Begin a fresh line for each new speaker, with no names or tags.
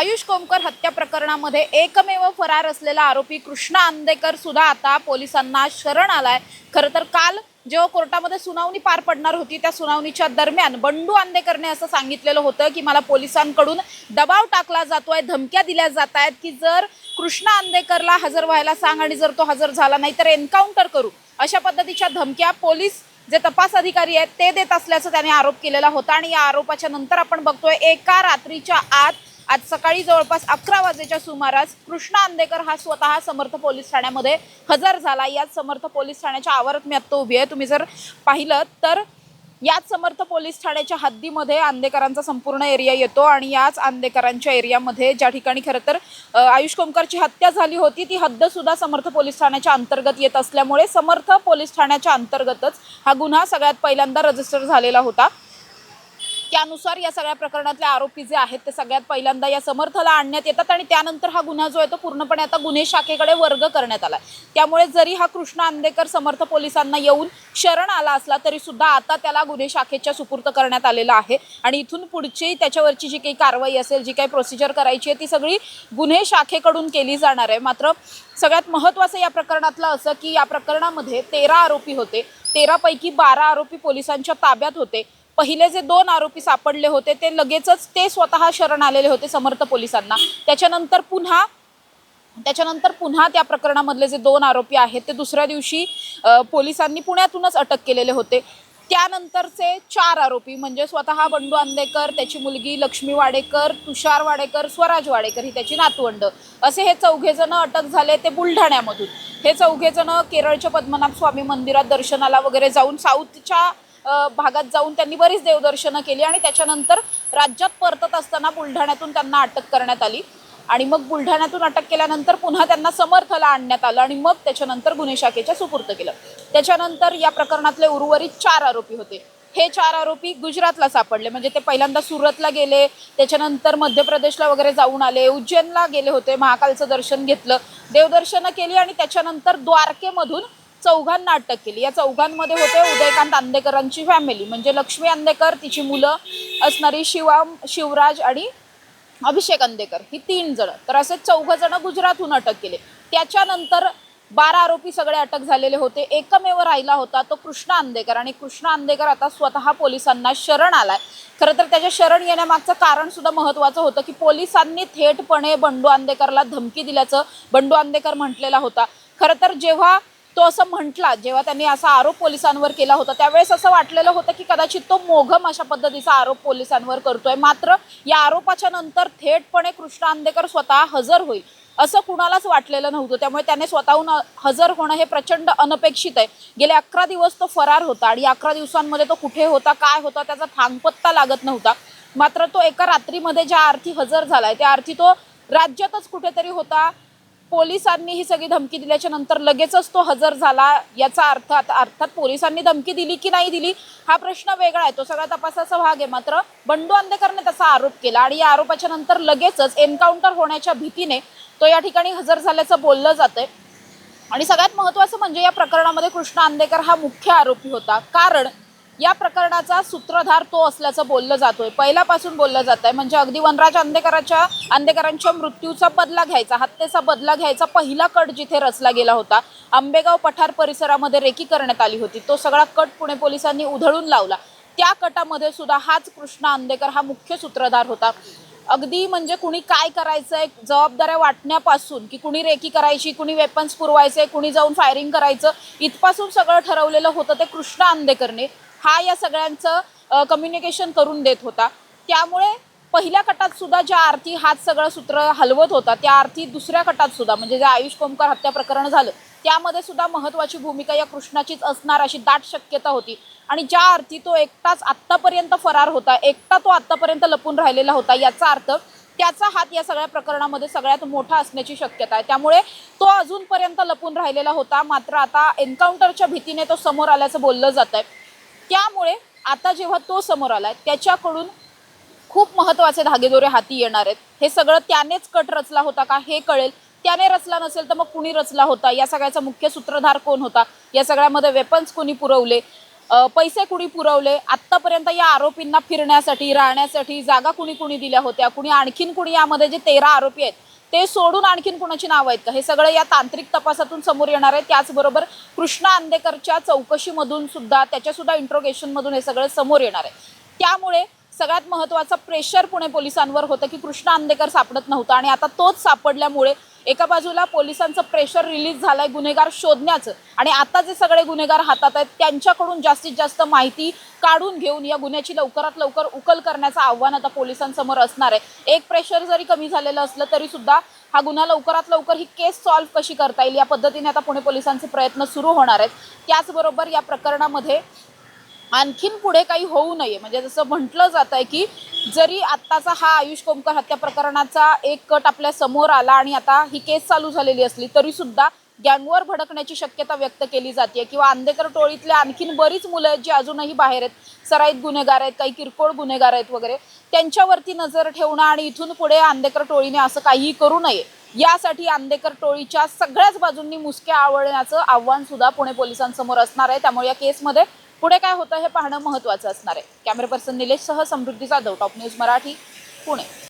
आयुष कोमकर हत्या प्रकरणामध्ये एकमेव फरार असलेला आरोपी कृष्णा अंदेकर सुद्धा आता पोलिसांना शरण आलाय। खरं तर काल जेव्हा कोर्टामध्ये सुनावणी पार पडणार होती त्या सुनावणीच्या दरम्यान बंडू अंदेकरने असं सांगितलेलं होतं की मला पोलिसांकडून दबाव टाकला जातोय, धमक्या दिल्या जात आहेत की जर कृष्णा अंदेकरला हजर व्हायला सांग आणि जर तो हजर झाला नाही तर एन्काउंटर करू, अशा पद्धतीच्या धमक्या पोलीस जे तपास अधिकारी आहेत ते देत असल्याचं त्याने आरोप केलेला होता। आणि या आरोपाच्या नंतर आपण बघतोय एका रात्रीच्या आत आज सकाळी जवळपास 11 वाजेच्या सुमारास कृष्णा अंदेकर हा स्वतः समर्थ पोलीस ठाण्यामध्ये हजर झाला। याच समर्थ पोलीस ठाण्याच्या आवारात मी आता उभी आहे। तुम्ही जर पाहिलं तर याच समर्थ पोलीस ठाण्याच्या हद्दीमध्ये अंदेकरांचा संपूर्ण एरिया येतो आणि याच अंदेकरांच्या एरियामध्ये ज्या ठिकाणी खरं तर आयुष कोमकरची हत्या झाली होती ती हद्द सुद्धा समर्थ पोलीस ठाण्याच्या अंतर्गत येत असल्यामुळे समर्थ पोलीस ठाण्याच्या अंतर्गतच हा गुन्हा सगळ्यात पहिल्यांदा रजिस्टर झालेला होता। त्यानुसार या सगळ्या प्रकरणातले आरोपी जे आहेत ते सगळ्यात पहिल्यांदा या समर्थला आणण्यात येतात आणि त्यानंतर हा गुन्हा जो आहे तो पूर्णपणे आता गुन्हे शाखेकडे वर्ग करण्यात आला। त्यामुळे जरी हा कृष्णा अंदेकर समर्थ पोलिसांना येऊन शरण आला असला तरी सुद्धा आता त्याला गुन्हे शाखेच्या सुपूर्द करण्यात आलेला आहे आणि इथून पुढची त्याच्यावरची जी काही कारवाई असेल, जी काही प्रोसिजर करायची आहे ती सगळी गुन्हे शाखेकडून केली जाणार आहे। मात्र सगळ्यात महत्त्वाचं या प्रकरणातलं असं की या प्रकरणामध्ये 13 आरोपी होते, 13 पैकी 12 आरोपी पोलिसांच्या ताब्यात होते। पहिले जे 2 आरोपी सापडले होते ते लगेचच ते स्वतः शरण आलेले होते समर्थ पोलिसांना। त्याच्यानंतर पुन्हा त्या प्रकरणामधले जे 2 आरोपी आहेत ते दुसऱ्या दिवशी पोलिसांनी पुण्यातूनच अटक केलेले होते। त्यानंतरचे 4 आरोपी म्हणजे स्वतः बंडू अंदेकर, त्याची मुलगी लक्ष्मी वाडेकर, तुषार वाडेकर, स्वराज वाडेकर ही त्याची नातवंड, असे हे 4घे जण अटक झाले ते बुलढाण्यामधून। हे 4घे जण केरळच्या पद्मनाभ स्वामी मंदिरात दर्शनाला वगैरे जाऊन साऊथच्या भागात जाऊन त्यांनी बरीच देवदर्शनं केली आणि त्याच्यानंतर राज्यात परतत असताना बुलढाण्यातून त्यांना अटक करण्यात आली आणि मग बुलढाण्यातून अटक केल्यानंतर पुन्हा त्यांना समर्थला आणण्यात आलं आणि मग त्याच्यानंतर गुन्हे शाखेच्या सुपूर्द केलं। त्याच्यानंतर या प्रकरणातले उर्वरित 4 आरोपी होते। हे 4 आरोपी गुजरातला सापडले, म्हणजे ते पहिल्यांदा सुरतला गेले, त्याच्यानंतर मध्य प्रदेशला वगैरे जाऊन आले, उज्जैनला गेले होते, महाकालचं दर्शन घेतलं, देवदर्शनं केली आणि त्याच्यानंतर द्वारकेमधून 4घांना अटक केली। या 4घांमध्ये होते उदयकांत अंदेकरांची फॅमिली, म्हणजे लक्ष्मी अंदेकर, तिची मुलं असणारी शिवम, शिवराज आणि अभिषेक अंदेकर ही 3 जण। तर असे 4 जण गुजरातहून अटक केले। त्याच्यानंतर 12 आरोपी सगळे अटक झालेले होते। एकमेव राहिला होता तो कृष्णा अंदेकर आणि कृष्णा अंदेकर आता स्वतः पोलिसांना शरण आलाय। खरं तर त्याच्या शरण येण्यामागचं कारण सुद्धा महत्त्वाचं होतं की पोलिसांनी थेटपणे बंडू अंदेकरला धमकी दिल्याचं बंडू अंदेकर म्हटलेला होता। खरं तर जेव्हा तो असं म्हटला, जेव्हा त्यांनी असा आरोप पोलिसांवर केला होता त्यावेळेस असं वाटलेलं होतं की कदाचित तो मोघम अशा पद्धतीचा आरोप पोलिसांवर करतोय। मात्र या आरोपाच्या नंतर थेटपणे कृष्णा अंदेकर स्वतः हजर होईल असं कुणालाच वाटलेलं नव्हतं। त्यामुळे त्याने स्वतःहून हजर होणं हे प्रचंड अनपेक्षित आहे। गेले 11 दिवस तो फरार होता आणि 11 दिवसांमध्ये तो कुठे होता, काय होता त्याचा थांगपत्ता लागत नव्हता। मात्र तो एका रात्रीमध्ये ज्या अर्थी हजर झालाय त्या अर्थी तो राज्यातच कुठेतरी होता। पोलिसांनी ही सगळी धमकी दिल्याच्या नंतर लगेचच तो हजर झाला। याचा अर्थ अर्थात पोलिसांनी धमकी दिली की नाही दिली हा प्रश्न वेगळा आहे, तो सगळा तपासाचा भाग आहे। मात्र बंडू अंदेकरने तसा आरोप केला आणि या आरोपाच्या नंतर लगेचच एन्काउंटर होण्याच्या भीतीने तो या ठिकाणी हजर झाल्याचं बोललं जातंय। आणि सगळ्यात महत्त्वाचं म्हणजे या प्रकरणामध्ये कृष्णा अंदेकर हा मुख्य आरोपी होता, कारण या प्रकरणाचा सूत्रधार तो असल्याचं बोललं जातोय, पहिल्यापासून बोललं जात आहे। म्हणजे अगदी वनराज अंदेकरांच्या मृत्यूचा बदला घ्यायचा, हत्येचा बदला घ्यायचा पहिला कट जिथे रचला गेला होता, आंबेगाव पठार परिसरामध्ये रेकी करण्यात आली होती, तो सगळा कट पुणे पोलिसांनी उधळून लावला। त्या कटामध्ये सुद्धा हाच कृष्णा अंदेकर हा मुख्य सूत्रधार होता। अगदी म्हणजे कुणी काय करायचंय जबाबदाऱ्या वाटण्यापासून की कुणी रेकी करायची, कुणी वेपन्स पुरवायचे, कुणी जाऊन फायरिंग करायचं, इथपासून सगळं ठरवलेलं होतं ते कृष्णा अंदेकरने। हा या सगळ्यांचं कम्युनिकेशन करून देत होता। त्यामुळे पहिल्या कटात सुद्धा ज्या अर्थी हाच सगळं सूत्र हलवत होता त्या अर्थी दुसऱ्या कटात सुद्धा म्हणजे जे आयुष कोमकर हत्या प्रकरण झालं त्यामध्ये सुद्धा महत्त्वाची भूमिका या कृष्णाचीच असणार अशी दाट शक्यता होती। आणि ज्या अर्थी तो एकटाच आत्तापर्यंत फरार होता, एकटा तो आत्तापर्यंत लपून राहिलेला होता, याचा अर्थ त्याचा हात या सगळ्या प्रकरणामध्ये सगळ्यात मोठा असण्याची शक्यता आहे। त्यामुळे तो अजूनपर्यंत लपून राहिलेला होता, मात्र आता एन्काउंटरच्या भीतीने तो समोर आल्याचं बोललं जात आहे। त्यामुळे आता जेव्हा तो समोर आलाय त्याच्याकडून खूप महत्त्वाचे धागेदोरे हाती येणार आहेत। हे सगळं त्यानेच कट रचला होता का हे कळेल, त्याने रचला नसेल तर मग कुणी रचला होता, या सगळ्याचा मुख्य सूत्रधार कोण होता, या सगळ्यामध्ये वेपन्स कोणी पुरवले, पैसे कुणी पुरवले, आत्तापर्यंत या आरोपींना फिरण्यासाठी राहण्यासाठी जागा कुणी कुणी दिल्या होत्या, कुणी आणखीन कुणी यामध्ये जे 13 आरोपी आहेत ते सोडून आणखीन कुणाची नावं आहेत का, हे सगळं या तांत्रिक तपासातून समोर येणार आहे। त्याचबरोबर कृष्णा अंदेकरच्या चौकशीमधून सुद्धा, त्याच्यासुद्धा इंट्रोगेशनमधून हे सगळं समोर येणार आहे। त्यामुळे सगळ्यात महत्त्वाचा प्रेशर पुणे पोलिसांवर होतं की कृष्णा अंदेकर सापडत नव्हता आणि आता तोच सापडल्यामुळे एका बाजूला पोलिसांचं प्रेशर रिलीज झालंय गुन्हेगार शोधण्याचं, आणि आता जे सगळे गुन्हेगार हातात आहेत त्यांच्याकडून जास्तीत जास्त माहिती काढून घेऊन या गुन्ह्याची लवकरात लवकर उकल करण्याचं आव्हान आता पोलिसांसमोर असणार आहे। एक प्रेशर जरी कमी झालेलं असलं तरी सुद्धा हा गुन्हा लवकरात लवकर ही केस सॉल्व्ह कशी करता येईल या पद्धतीने आता पुणे पोलिसांचे प्रयत्न सुरू होणार आहेत। त्याचबरोबर या प्रकरणामध्ये आणखीन पुढे काही होऊ नये, म्हणजे जसं म्हटलं जात आहे की जरी आत्ताचा हा आयुष कोमकर हत्या प्रकरणाचा एक कट आपल्या समोर आला आणि आता ही केस चालू झालेली असली तरी सुद्धा गँगवर भडकण्याची शक्यता व्यक्त केली जाते किंवा अंदेकर टोळीतल्या आणखीन बरीच मुलं आहेत जी अजूनही बाहेर आहेत, सराईत गुन्हेगार आहेत, काही किरकोळ गुन्हेगार आहेत वगैरे, त्यांच्यावरती नजर ठेवणं आणि इथून पुढे अंदेकर टोळीने असं काहीही करू नये यासाठी अंदेकर टोळीच्या सगळ्याच बाजूंनी मुसक्या आवळण्याचं आव्हान सुद्धा पुणे पोलिसांसमोर असणार आहे। त्यामुळे या केसमध्ये पुढे काय होतं हे पाहणं महत्त्वाचं असणार आहे। कॅमेरा पर्सन निलेश सह समृद्धी जाधव, टॉप न्यूज मराठी, पुणे।